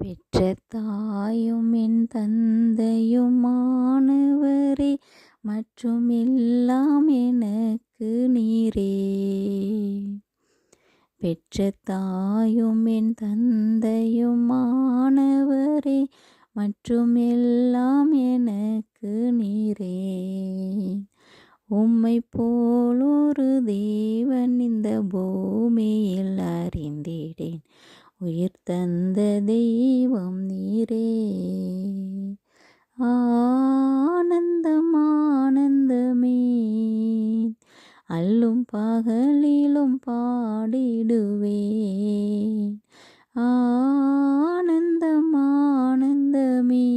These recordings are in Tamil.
பெற்ற தாயும் என் தந்தையுமானவரே, மற்றும் எல்லாம் எனக்கு நீரே. பெற்ற தாயும் என் தந்தையுமானவரே, மற்றும் எல்லாம் எனக்கு நீரே. உம்மை போல் ஒரு தேவன் இந்த பூமியில் அறிந்திடேன், உயிர் தந்த தெய்வம் நீரே. ஆனந்தம் ஆனந்தமே, அல்லும் பகலிலும் பாடிடுவேன். ஆனந்தம் ஆனந்தமே,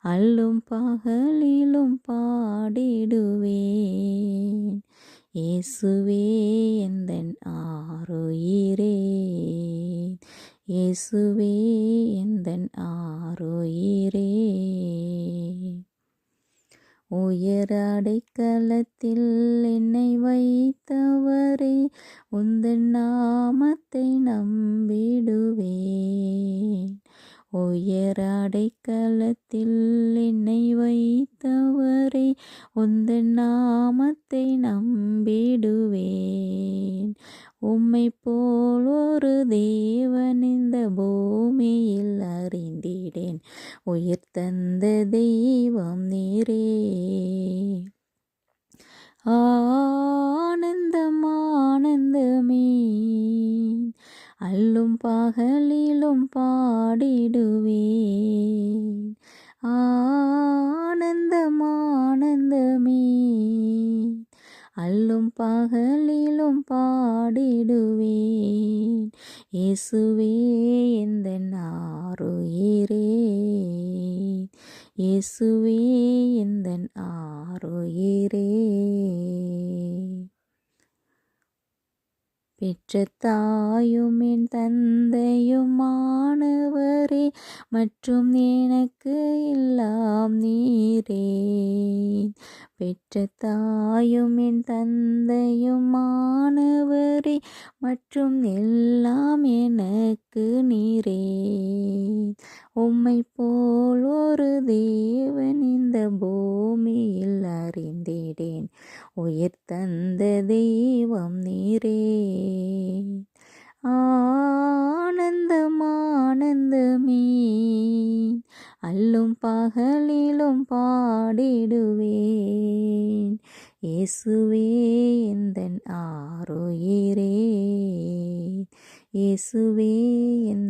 அல்லும் பகலிலும் பாடிடுவேன். இயேசுவே எந்தன் ஆருயிரே, இயேசுவே எந்தன் ஆருயிரே. உயர் அடைக்கலத்தில் என்னை வைத்தவரே, உந்தன் நாமத்தை நம்பிடுவேன். உயர் அடைக்கலத்தில் என்னை வைத்தவரே, உந்தன் நாமத்தை நம்பிடுவேன். உம்மை போல் ஒரு தேவன் இந்த பூமியில் அறிந்திடேன், உயிர் தந்த தெய்வம் நீரே. ஆனந்தம் ஆனந்தமே, அல்லும் பகலிலும் பாடிடுவேன். ஆனந்தம் ஆனந்தமே, அல்லும் பகலிலும் பாடிடுவேன். இயேசுவே எந்தன் ஆருயிரே, இயேசுவே எந்தன் ஆருயிரே. பெற்ற தாயும் என் தந்தையுமானவரே, மற்றும் எனக்கு எல்லாம் நீரே. பெற்ற தாயும் என் தந்தையுமானவரே, மற்றும் எல்லாம் எனக்கு நீரே. உம்மை போல் ஒரு தேவன் இந்த பூமியில் அறிந்திடேன், உயிர் தந்த தெய்வம் நீரே. ஆனந்தம் ஆனந்தமே, அல்லும் பகலிலும் பாடிடுவேன். இயேசுவே எந்தன் ஆருயிரே, இயேசுவே என்